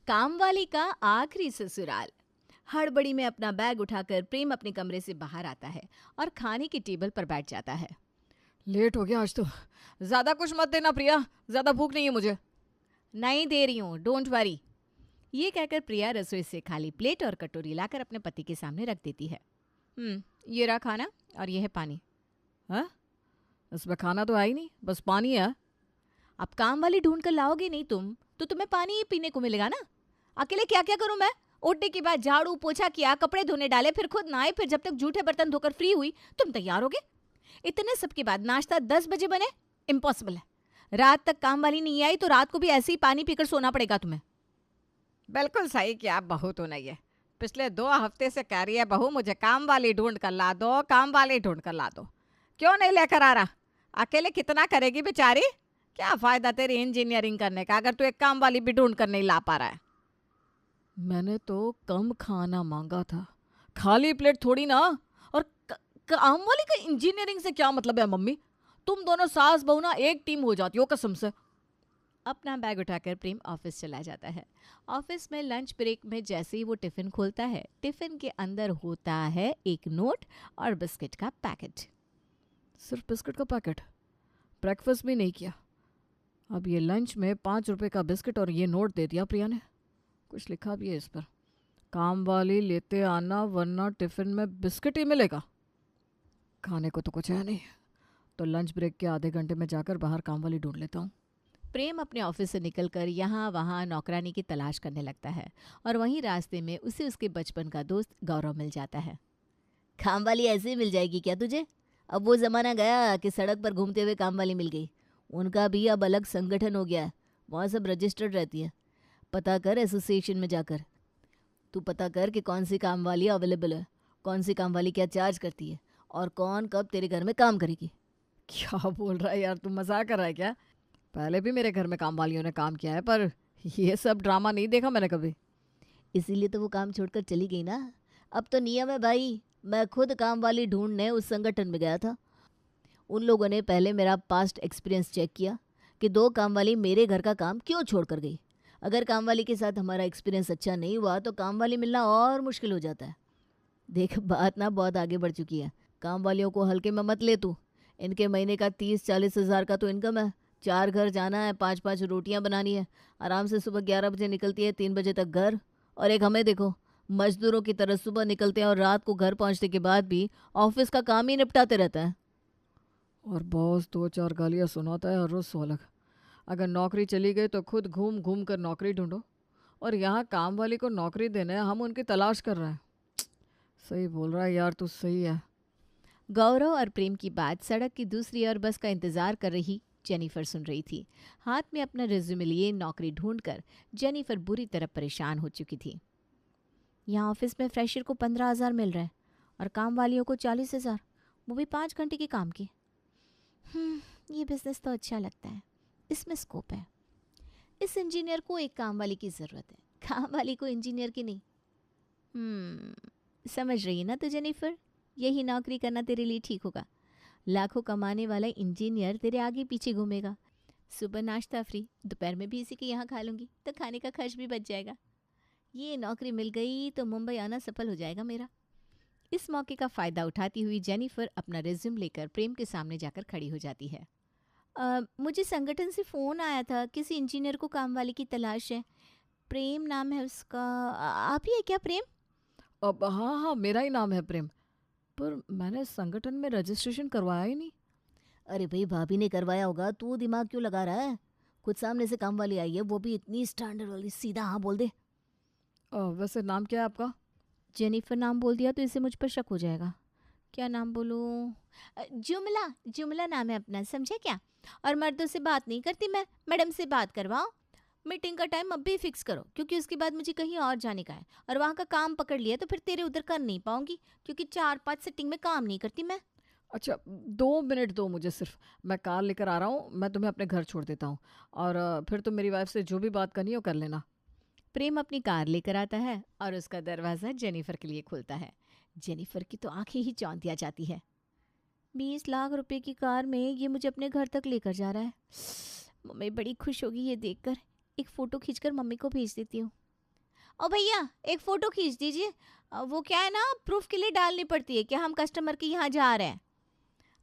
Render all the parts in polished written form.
कामवाली का आखिरी ससुराल। हड़बड़ी में अपना बैग उठाकर प्रेम अपने कमरे से बाहर आता है और खाने की टेबल पर बैठ जाता है। लेट हो गया आज तो। ज्यादा कुछ मत देना प्रिया, ज्यादा भूख नहीं है मुझे। नहीं दे रही हूँ, डोंट वरी। ये कहकर प्रिया रसोई से खाली प्लेट और कटोरी लाकर अपने पति के सामने रख देती है। ये रहा खाना और ये है पानी। हाँ, इसमें खाना तो है ही नहीं, बस पानी है। अब काम वाली ढूंढ कर लाओगे नहीं तुम तो तुम्हें पानी ही पीने को मिलेगा ना। अकेले क्या क्या करूं मैं? उठने के बाद झाड़ू पोछा किया, कपड़े धोने डाले, फिर खुद नहाए, फिर जब तक जूठे बर्तन धोकर फ्री हुई तुम तैयार होगे। इतने सब के बाद नाश्ता 10 बजे बने? इम्पॉसिबल है। रात तक काम वाली नहीं आई तो रात को भी ऐसे ही पानी पीकर सोना पड़ेगा तुम्हें। बिल्कुल सही किया, बहू तो नहीं है। पिछले 2 हफ्ते से कह रही है बहू मुझे काम वाली ढूंढ कर ला दो, काम वाली ढूंढ कर ला दो। क्यों नहीं लेकर आ रहा? अकेले कितना करेगी बेचारी? क्या फायदा तेरी इंजीनियरिंग करने का अगर तू एक काम वाली भी ढूंढ कर नहीं ला पा रहा है। मैंने तो कम खाना मांगा था, खाली प्लेट थोड़ी ना। और काम वाली का इंजीनियरिंग से क्या मतलब है मम्मी? तुम दोनों सास बहू ना एक टीम हो जाती हो कसम से। अपना बैग उठाकर प्रेम ऑफिस चला जाता है। ऑफिस में लंच ब्रेक में जैसे ही वो टिफिन खोलता है, टिफिन के अंदर होता है एक नोट और बिस्किट का पैकेट। सिर्फ बिस्किट का पैकेट, ब्रेकफास्ट भी नहीं किया। अब ये लंच में 5 रुपए का बिस्किट और ये नोट दे दिया प्रिया ने। कुछ लिखा भी है इस पर, काम वाली लेते आना वरना टिफिन में बिस्किट ही मिलेगा। खाने को तो कुछ है नहीं, तो लंच ब्रेक के आधे घंटे में जाकर बाहर काम वाली ढूंढ लेता हूँ। प्रेम अपने ऑफिस से निकलकर यहाँ वहाँ नौकरानी की तलाश करने लगता है और वहीं रास्ते में उसे उसके बचपन का दोस्त गौरव मिल जाता है। काम वाली ऐसे ही मिल जाएगी क्या तुझे? अब वो जमाना गया कि सड़क पर घूमते हुए काम वाली मिल गई। उनका भी अब अलग संगठन हो गया है, वहाँ सब रजिस्टर्ड रहती है। पता कर एसोसिएशन में जाकर। तू पता कर कि कौन सी काम वाली अवेलेबल है, कौन सी काम वाली क्या चार्ज करती है और कौन कब तेरे घर में काम करेगी। क्या बोल रहा है यार, तू मजाक कर रहा है क्या? पहले भी मेरे घर में काम वालियों ने काम किया है, पर ये सब ड्रामा नहीं देखा मैंने कभी। इसीलिए तो वो काम छोड़कर चली गई ना। अब तो नियम है भाई। मैं खुद काम वाली ढूंढने उस संगठन में गया था। उन लोगों ने पहले मेरा पास्ट एक्सपीरियंस चेक किया कि 2 काम वाली मेरे घर का काम क्यों छोड़ कर गई। अगर काम वाली के साथ हमारा एक्सपीरियंस अच्छा नहीं हुआ तो काम वाली मिलना और मुश्किल हो जाता है। देख बात ना बहुत आगे बढ़ चुकी है। काम वालियों को हल्के में मत ले तू। इनके महीने का 30-40 हज़ार का तो इनकम है। 4 घर जाना है, 5-5 रोटियां बनानी है। आराम से सुबह 11 बजे निकलती है, 3 बजे तक घर। और एक हमें देखो, मजदूरों की तरह सुबह निकलते हैं और रात को घर पहुंचने के बाद भी ऑफिस का काम ही निपटाते रहता है। और बॉस 2-4 गालियाँ सुनाता है हर रोज 100 लाख। अगर नौकरी चली गई तो खुद घूम घूम कर नौकरी ढूंढो, और यहाँ काम वाली को नौकरी देने हम उनकी तलाश कर रहे हैं। सही बोल रहा है यार, तू सही है। गौरव और प्रेम की बात सड़क की दूसरी ओर बस का इंतजार कर रही जेनिफर सुन रही थी। हाथ में अपना रिज्यूमे लिए नौकरी ढूंढकर जेनिफर बुरी तरह परेशान हो चुकी थी। यहाँ ऑफिस में फ्रेशर को 15,000 मिल रहा है और काम वालियों को 40,000, वो भी 5 घंटे के काम की। ये बिजनेस तो अच्छा लगता है, इसमें स्कोप है। इस इंजीनियर को एक काम वाली की ज़रूरत है, काम वाली को इंजीनियर की नहीं। समझ रही है ना तू जेनिफर? यही नौकरी करना तेरे लिए ठीक होगा। लाखों कमाने वाला इंजीनियर तेरे आगे पीछे घूमेगा। सुबह नाश्ता फ्री, दोपहर में भी इसी के यहाँ खा लूँगी तो खाने का खर्च भी बच जाएगा। ये नौकरी मिल गई तो मुंबई आना सफल हो जाएगा मेरा। इस मौके का फ़ायदा उठाती हुई जेनिफर अपना रिज्यूम लेकर प्रेम के सामने जाकर खड़ी हो जाती है। मुझे संगठन से फ़ोन आया था, किसी इंजीनियर को काम वाली की तलाश है। प्रेम नाम है उसका। आप ही है क्या प्रेम? अब हाँ हाँ, मेरा ही नाम है प्रेम, पर मैंने संगठन में रजिस्ट्रेशन करवाया ही नहीं। अरे भाई भाभी ने करवाया होगा, तू दिमाग क्यों लगा रहा है? खुद सामने से काम वाली आई है, वो भी इतनी स्टैंडर्ड वाली, सीधा हाँ बोल दे। वैसे नाम क्या है आपका? जेनिफर नाम बोल दिया तो इससे मुझ पर शक हो जाएगा। क्या नाम बोलूँ? जुमला, जुमला नाम है अपना, समझे क्या? और मर्दों से बात नहीं करती मैं, मैडम से बात करवाओ। मीटिंग का टाइम अब भी फिक्स करो क्योंकि उसके बाद मुझे कहीं और जाने का है और वहाँ का काम पकड़ लिया तो फिर तेरे उधर कर नहीं पाऊंगी क्योंकि 4-5 सिटिंग में काम नहीं करती मैं। अच्छा, 2 मिनट दो मुझे सिर्फ, मैं कार लेकर आ रहा हूँ, मैं तुम्हें अपने घर छोड़ देता हूँ। और फिर तुम मेरी वाइफ से जो भी बात करनी है वो कर लेना। प्रेम अपनी कार लेकर आता है और उसका दरवाज़ा जेनिफर के लिए खुलता है। जेनिफर की तो आंखें ही चौंधिया जाती है। 20 लाख रुपए की कार में ये मुझे अपने घर तक लेकर जा रहा है। मम्मी बड़ी खुश होगी ये देखकर। एक फ़ोटो खींचकर मम्मी को भेज देती हूँ। और भैया एक फ़ोटो खींच दीजिए, वो क्या है ना, प्रूफ के लिए डालनी पड़ती है कि हम कस्टमर के यहाँ जा रहे हैं।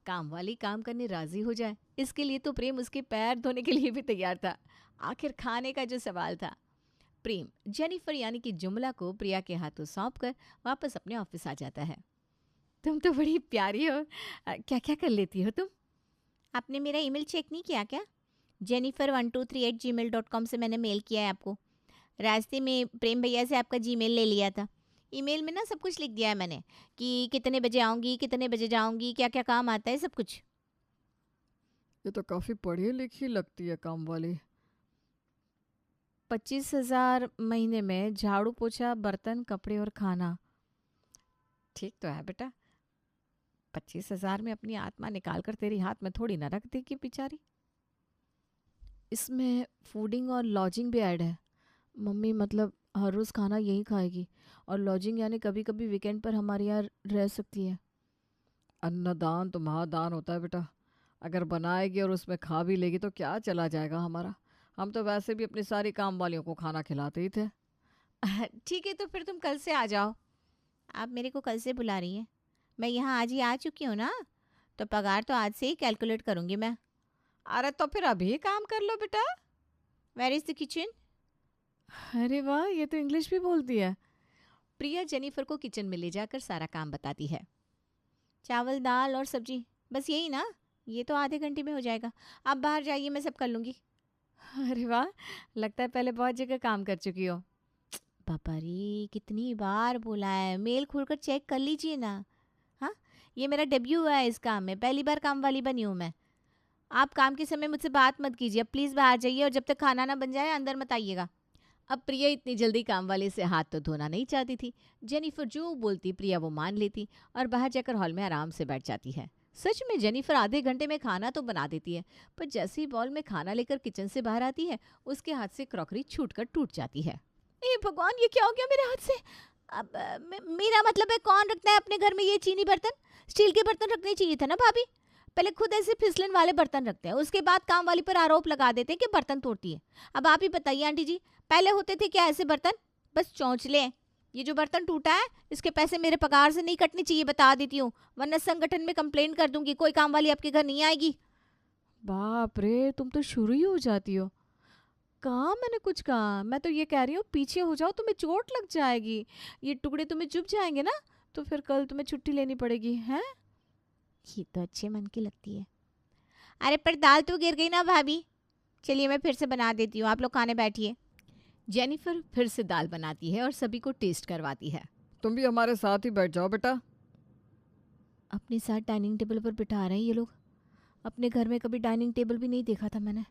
काम वाली काम करने राजी हो जाए, इसके लिए तो प्रेम उसके पैर धोने के लिए भी तैयार था। आखिर खाने का जो सवाल था। प्रेम जेनिफर यानी कि जुमला को प्रिया के हाथों सौंप कर वापस अपने ऑफिस आ जाता है। तुम तो बड़ी प्यारी हो, क्या क्या कर लेती हो तुम? आपने मेरा ईमेल चेक नहीं किया क्या? jennifer1238gmail.com से मैंने मेल किया है आपको। रास्ते में प्रेम भैया से आपका जीमेल ले लिया था। ईमेल में ना सब कुछ लिख दिया है मैंने कि कितने बजे आऊँगी, कितने बजे जाऊँगी, क्या क्या काम आता है, सब कुछ। ये तो काफ़ी पढ़ी लिखी लगती है काम वाली। 25,000 महीने में, झाड़ू पोछा बर्तन कपड़े और खाना। ठीक तो है बेटा, 25,000 में अपनी आत्मा निकाल कर तेरी हाथ में थोड़ी ना रख देगी बेचारी। इसमें फूडिंग और लॉजिंग भी ऐड है। मम्मी मतलब हर रोज़ खाना यही खाएगी, और लॉजिंग यानी कभी कभी वीकेंड पर हमारे यहाँ रह सकती है। अन्नदान तो महादान होता है बेटा। अगर बनाएगी और उसमें खा भी लेगी तो क्या चला जाएगा हमारा। हम तो वैसे भी अपनी सारी काम वालियों को खाना खिलाते ही थे। ठीक है, तो फिर तुम कल से आ जाओ। आप मेरे को कल से बुला रही हैं? मैं यहाँ आज ही आ चुकी हूँ ना, तो पगार तो आज से ही कैलकुलेट करूँगी मैं। अरे तो फिर अभी काम कर लो बेटा। Where is the kitchen? अरे वाह, ये तो इंग्लिश भी बोलती है। प्रिया जेनिफर को किचन में ले जाकर सारा काम बताती है। चावल दाल और सब्जी, बस यही ना? ये तो आधे घंटे में हो जाएगा। आप बाहर जाइए, मैं सब कर लूँगी। अरे वाह, लगता है पहले बहुत जगह काम कर चुकी हो। पापा रे, कितनी बार बोला है, मेल खोलकर चेक कर लीजिए ना। हाँ, ये मेरा डेब्यू हुआ है इस काम में, पहली बार काम वाली बनी हूँ मैं। आप काम के समय मुझसे बात मत कीजिए, अब प्लीज़ बाहर जाइए, और जब तक खाना ना बन जाए अंदर मत आइएगा। अब प्रिया इतनी जल्दी काम वाले से हाथ तो धोना नहीं चाहती थी। जेनिफर जो बोलती प्रिया वो मान लेती और बाहर जाकर हॉल में आराम से बैठ जाती है। सच में जेनिफर आधे घंटे में खाना तो बना देती है, पर जैसे ही बॉल में खाना लेकर किचन से बाहर आती है, उसके हाथ से क्रॉकरी छूटकर टूट जाती है। ए भगवान, ये क्या हो गया मेरे हाथ से? अब मेरा मतलब है, कौन रखता है अपने घर में ये चीनी बर्तन? स्टील के बर्तन रखने चाहिए था ना भाभी। पहले खुद ऐसे फिसलन वाले बर्तन रखते हैं, उसके बाद काम वाली पर आरोप लगा देते हैं कि बर्तन तोड़ती है। अब आप ही बताइए आंटी जी, पहले होते थे क्या ऐसे बर्तन? बस चौंचले हैं। ये जो बर्तन टूटा है, इसके पैसे मेरे पगार से नहीं कटने चाहिए, बता देती हूँ, वरना संगठन में कंप्लेंट कर दूंगी, कोई काम वाली आपके घर नहीं आएगी। बाप रे, तुम तो शुरू ही हो जाती हो। कहाँ मैंने कुछ कहा? मैं तो ये कह रही हूँ पीछे हो जाओ, तुम्हें चोट लग जाएगी। ये टुकड़े तुम्हें चुभ जाएंगे ना, तो फिर कल तुम्हें छुट्टी लेनी पड़ेगी। हैं? ये तो अच्छे मन की लगती है। अरे पर दाल तो गिर गई ना भाभी। चलिए मैं फिर से बना देती हूँ, आप लोग खाने बैठिए। जेनिफर फिर से दाल बनाती है और सभी को टेस्ट करवाती है। तुम भी हमारे साथ ही बैठ जाओ बेटा। अपने साथ डाइनिंग टेबल पर बिठा रहे हैं ये लोग। अपने घर में कभी डाइनिंग टेबल भी नहीं देखा था मैंने।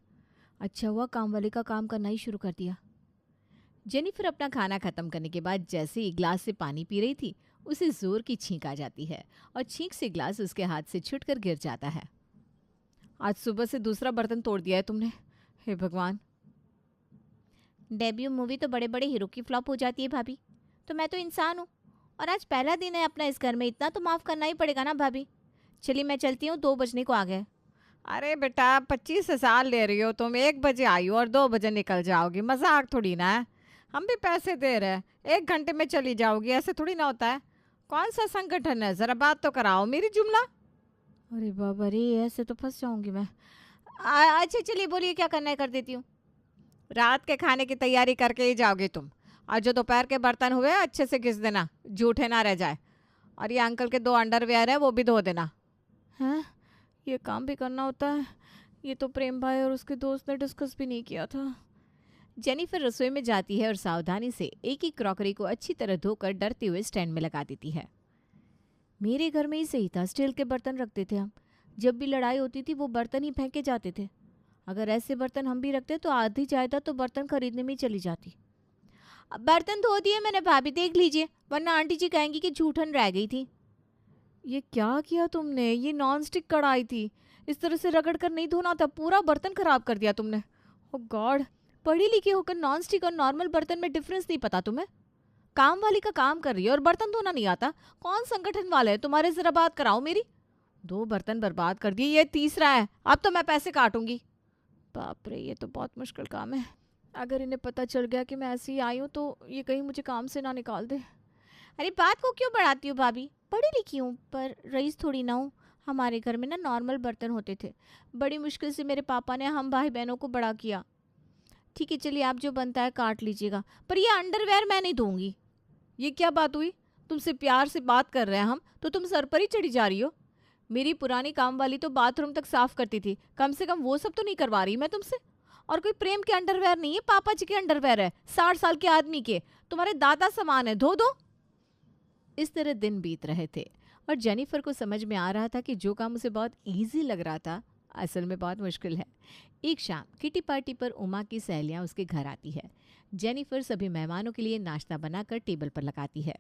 अच्छा हुआ काम वाले का काम करना ही शुरू कर दिया। जेनिफर अपना खाना खत्म करने के बाद जैसे ही ग्लास से पानी पी रही थी, उसे जोर की छींक आ जाती है और छींक से ग्लास उसके हाथ से छुटकर गिर जाता है। आज सुबह से दूसरा बर्तन तोड़ दिया है तुमने। हे भगवान। डेब्यू मूवी तो बड़े बड़े हीरो की फ्लॉप हो जाती है भाभी, तो मैं तो इंसान हूँ, और आज पहला दिन है अपना इस घर में, इतना तो माफ़ करना ही पड़ेगा ना भाभी। चलिए मैं चलती हूँ, 2 बजने को आ गए। अरे बेटा, 25,000 ले रही हो तुम, 1 बजे आई हो और 2 बजे निकल जाओगी, मजाक थोड़ी ना है। हम भी पैसे दे रहे हैं, 1 घंटे में चली जाओगी, ऐसे थोड़ी ना होता है। कौन सा संगठन है, ज़रा बात तो कराओ मेरी जुमला। अरे बाबा रे, ऐसे तो फंस जाऊंगी मैं। अच्छा चलिए बोलिए, क्या करना है कर देती हूँ। रात के खाने की तैयारी करके ही जाओगी तुम, और जो दोपहर के बर्तन हुए अच्छे से घिस देना, जूठे ना रह जाए। और ये अंकल के 2 अंडरवेयर है, वो भी धो देना। हैं, ये काम भी करना होता है? ये तो प्रेम भाई और उसके दोस्त ने डिस्कस भी नहीं किया था। जेनिफर रसोई में जाती है और सावधानी से एक ही क्रॉकरी को अच्छी तरह धोकर डरते हुए स्टैंड में लगा देती है। मेरे घर में ही सही था, स्टील के बर्तन रखते थे हम। जब भी लड़ाई होती थी वो बर्तन ही फेंके जाते थे। अगर ऐसे बर्तन हम भी रखते तो आधी जायदाद तो बर्तन खरीदने में ही चली जाती। अब बर्तन धो दिए मैंने भाभी, देख लीजिए, वरना आंटी जी कहेंगी कि जूठन रह गई थी। ये क्या किया तुमने? ये नॉन स्टिक कढ़ाई थी, इस तरह से रगड़ कर नहीं धोना था, पूरा बर्तन खराब कर दिया तुमने। ओ गॉड, पढ़ी लिखी होकर नॉन स्टिक और नॉर्मल बर्तन में डिफरेंस नहीं पता तुम्हें? काम वाली का काम कर रही है और बर्तन धोना नहीं आता? कौन संगठन वाले है तुम्हारे, जरा बात कराओ मेरी। 2 बर्तन बर्बाद कर दिए, ये तीसरा है, अब तो मैं पैसे काटूंगी। बाप रे, ये तो बहुत मुश्किल काम है। अगर इन्हें पता चल गया कि मैं ऐसे ही आई हूँ तो ये कहीं मुझे काम से ना निकाल दे। अरे बात को क्यों बढ़ाती हो भाभी, पढ़ी लिखी हूँ पर रईस थोड़ी ना हूँ। हमारे घर में ना नॉर्मल बर्तन होते थे, बड़ी मुश्किल से मेरे पापा ने हम भाई बहनों को बड़ा किया। ठीक है चलिए, आप जो बनता है काट लीजिएगा, पर ये अंडरवेयर मैं नहीं धोऊंगी। ये क्या बात हुई? तुमसे प्यार से बात कर रहे हैं हम तो तुम सर पर ही चढ़ी जा रही हो। मेरी पुरानी काम वाली तो बाथरूम तक साफ करती थी, कम से कम वो सब तो नहीं करवा रही मैं तुमसे। और कोई प्रेम के अंडरवेयर नहीं है, पापा जी के अंडरवेयर है, 60 साल के आदमी के, तुम्हारे दादा समान है, धो दो। इस तरह दिन बीत रहे थे और जेनिफर को समझ में आ रहा था कि जो काम उसे बहुत इजी लग रहा था असल में बहुत मुश्किल है। एक शाम किटी पार्टी पर उमा की सहेलियां उसके घर आती है। जेनिफर सभी मेहमानों के लिए नाश्ता बनाकर टेबल पर लगाती है।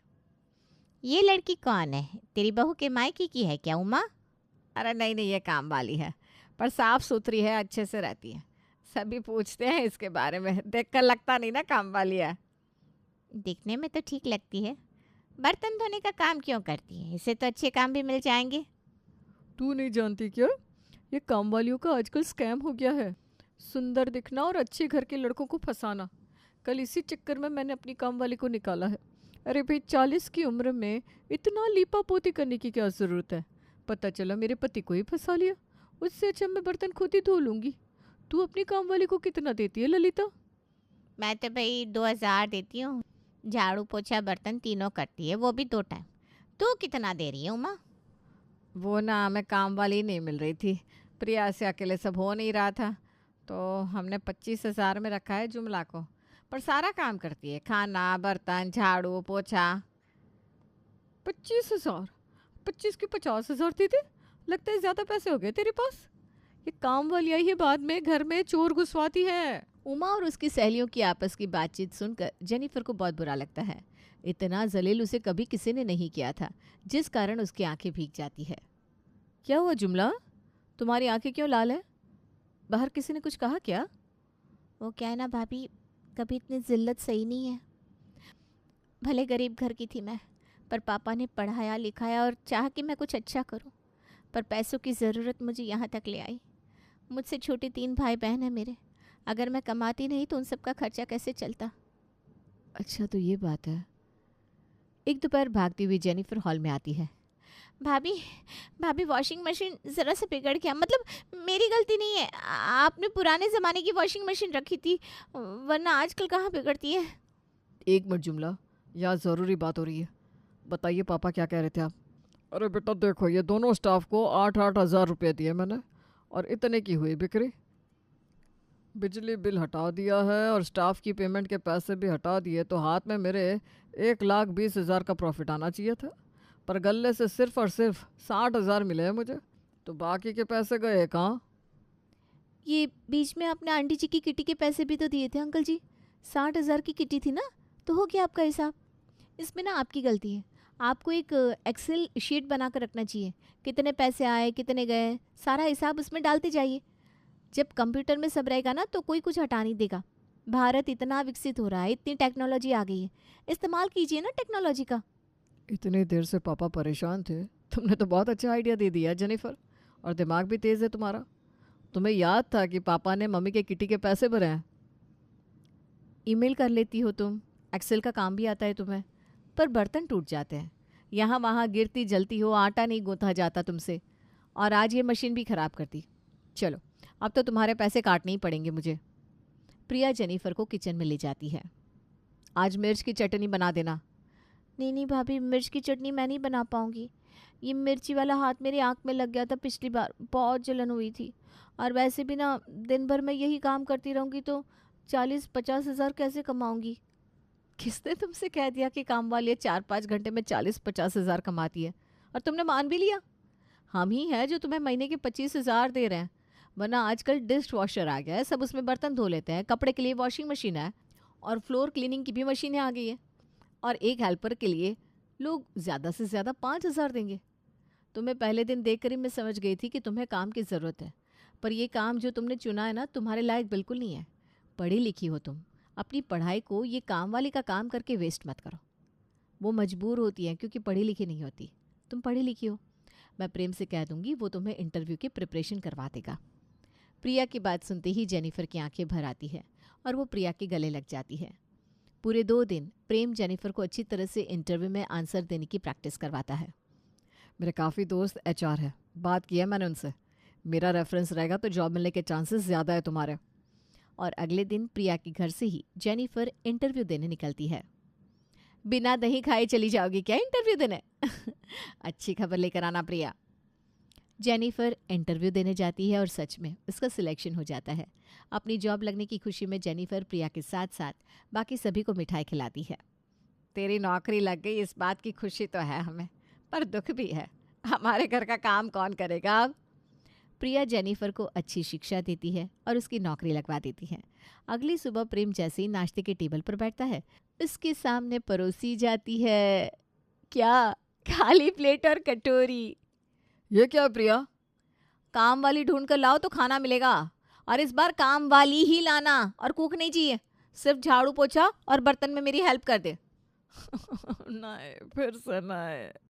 ये लड़की कौन है, तेरी बहू के मायके की है क्या उमा? अरे नहीं नहीं, ये काम वाली है, पर साफ सुथरी है, अच्छे से रहती है। सभी पूछते हैं इसके बारे में, देखकर लगता नहीं ना काम वाली है। दिखने में तो ठीक लगती है, बर्तन धोने का काम क्यों करती है? इससे तो अच्छे काम भी मिल जाएंगे। तू नहीं जानती क्या, ये काम वालियों का आजकल स्कैम हो गया है। सुंदर दिखना और अच्छे घर के लड़कों को फंसाना। कल इसी चक्कर में मैंने अपनी काम वाली को निकाला है। अरे भाई 40 की उम्र में इतना लीपा पोती करने की क्या ज़रूरत है? पता चला मेरे पति को ही फंसा लिया। उससे अच्छा मैं बर्तन खुद ही धो लूँगी। तू अपनी काम वाली को कितना देती है ललिता? मैं तो भाई 2000 देती हूँ, झाड़ू पोछा बर्तन तीनों करती है, वो भी 2 टाइम। तू कितना दे रही है उमा? वो ना हमें काम वाली नहीं मिल रही थी, प्रिया से अकेले सब हो नहीं रहा था, तो हमने 25,000 में रखा है जुमला को। पर सारा काम करती है, खाना, बर्तन, झाड़ू पोछा। 25,000? 25 की 50,000 दे दे। लगता है ज़्यादा पैसे हो गए तेरे पास। ये काम वाली आई है बाद में घर में चोर घुसवाती है। उमा और उसकी सहेलियों की आपस की बातचीत सुनकर जेनिफर को बहुत बुरा लगता है। इतना जलील उसे कभी किसी ने नहीं किया था, जिस कारण उसकी आंखें भीग जाती है। क्या हुआ जुमला, तुम्हारी आंखें क्यों लाल है? बाहर किसी ने कुछ कहा क्या? वो क्या है ना भाभी, कभी इतनी जिल्लत सही नहीं है। भले गरीब घर की थी मैं, पर पापा ने पढ़ाया लिखाया और चाहा कि मैं कुछ अच्छा करूं, पर पैसों की ज़रूरत मुझे यहाँ तक ले आई। मुझसे छोटे 3 भाई बहन हैं मेरे, अगर मैं कमाती नहीं तो उन सब का खर्चा कैसे चलता। अच्छा तो ये बात है। एक दोपहर भागती हुई जेनिफर हॉल में आती है। भाभी भाभी वॉशिंग मशीन ज़रा सा बिगड़ गया, मतलब मेरी गलती नहीं है, आपने पुराने ज़माने की वॉशिंग मशीन रखी थी, वरना आजकल कहाँ बिगड़ती है। एक मिनट जुमला, यहाँ ज़रूरी बात हो रही है। बताइए पापा क्या कह रहे थे आप? अरे बेटा देखो, ये दोनों स्टाफ को 8-8 हज़ार रुपये दिए मैंने, और इतने की हुई बिक्री। बिजली बिल हटा दिया है और स्टाफ की पेमेंट के पैसे भी हटा दिए, तो हाथ में मेरे 1,20,000 का प्रॉफिट आना चाहिए था। पर गले से सिर्फ और सिर्फ 60,000 मिले हैं मुझे, तो बाकी के पैसे गए कहाँ? ये बीच में आपने आंटी जी की किटी के पैसे भी तो दिए थे अंकल जी। 60,000 की किटी थी ना, तो हो गया आपका हिसाब। इसमें ना आपकी गलती है। आपको एक एक्सेल शीट बना कर रखना चाहिए, कितने पैसे आए कितने गए सारा हिसाब उसमें डालते जाइए। जब कंप्यूटर में सब रहेगा ना तो कोई कुछ हटा नहीं देगा। भारत इतना विकसित हो रहा है, इतनी टेक्नोलॉजी आ गई है, इस्तेमाल कीजिए ना टेक्नोलॉजी का। इतनी देर से पापा परेशान थे, तुमने तो बहुत अच्छा आइडिया दे दिया जेनिफर, और दिमाग भी तेज़ है तुम्हारा। तुम्हें याद था कि पापा ने मम्मी के किटी के पैसे भरे हैं। ईमेल कर लेती हो तुम, एक्सेल का काम भी आता है तुम्हें, पर बर्तन टूट जाते हैं, यहाँ वहाँ गिरती जलती हो, आटा नहीं गूंथा जाता तुमसे, और आज ये मशीन भी ख़राब कर दी। चलो अब तो तुम्हारे पैसे काटने ही पड़ेंगे मुझे। प्रिया जेनिफर को किचन में ले जाती है। आज मिर्च की चटनी बना देना। नहीं नहीं भाभी, मिर्च की चटनी मैं नहीं बना पाऊँगी। ये मिर्ची वाला हाथ मेरी आँख में लग गया था पिछली बार, बहुत जलन हुई थी, और वैसे भी ना दिन भर मैं यही काम करती रहूँगी तो 40-50 हज़ार कैसे कमाऊँगी। किसने तुमसे कह दिया कि काम वाली 4-5 घंटे में 40-50 हज़ार कमाती है? और तुमने मान भी लिया। हम ही हैं जो तुम्हें महीने के 25,000 दे रहे हैं, वरना आजकल डिश वॉशर आ गया है, सब उसमें बर्तन धो लेते हैं, कपड़े के लिए वॉशिंग मशीन है, और फ्लोर क्लीनिंग की भी मशीनें आ गई है, और एक हेल्पर के लिए लोग ज़्यादा से ज़्यादा 5,000 देंगे। तुम्हें पहले दिन देख कर ही मैं समझ गई थी कि तुम्हें काम की ज़रूरत है, पर ये काम जो तुमने चुना है ना, तुम्हारे लायक बिल्कुल नहीं है। पढ़ी लिखी हो तुम, अपनी पढ़ाई को ये काम वाली का काम करके वेस्ट मत करो। वो मजबूर होती है क्योंकि पढ़ी लिखी नहीं होती, तुम पढ़ी लिखी हो। मैं प्रेम से कह दूंगी, वो तुम्हें इंटरव्यू की प्रिपरेशन करवा देगा। प्रिया की बात सुनते ही जेनिफर की आंखें भर आती है और वो प्रिया के गले लग जाती है। पूरे 2 दिन प्रेम जेनिफर को अच्छी तरह से इंटरव्यू में आंसर देने की प्रैक्टिस करवाता है। मेरे काफ़ी दोस्त HR है, बात की है मैंने उनसे। मेरा रेफरेंस रहेगा तो जॉब मिलने के चांसेस ज़्यादा है तुम्हारे। और अगले दिन प्रिया के घर से ही जेनिफर इंटरव्यू देने निकलती है। बिना दही खाए चली जाओगी क्या इंटरव्यू देने? अच्छी खबर लेकर आना प्रिया। जेनिफर इंटरव्यू देने जाती है और सच में उसका सिलेक्शन हो जाता है। अपनी जॉब लगने की खुशी में जेनिफर प्रिया के साथ साथ बाकी सभी को मिठाई खिलाती है। तेरी नौकरी लग गई इस बात की खुशी तो है हमें, पर दुख भी है। हमारे घर का काम कौन करेगा अब? प्रिया जेनिफर को अच्छी शिक्षा देती है और उसकी नौकरी लगवा देती है। अगली सुबह प्रेम जैसे ही नाश्ते के टेबल पर बैठता है, उसके सामने परोसी जाती है क्या? खाली प्लेट और कटोरी। ये क्या है प्रिया? काम वाली ढूंढ कर लाओ तो खाना मिलेगा, और इस बार काम वाली ही लाना, और कुक नहीं चाहिए। सिर्फ झाड़ू पोछा और बर्तन में मेरी हेल्प कर दे। नहीं, फिर से नहीं।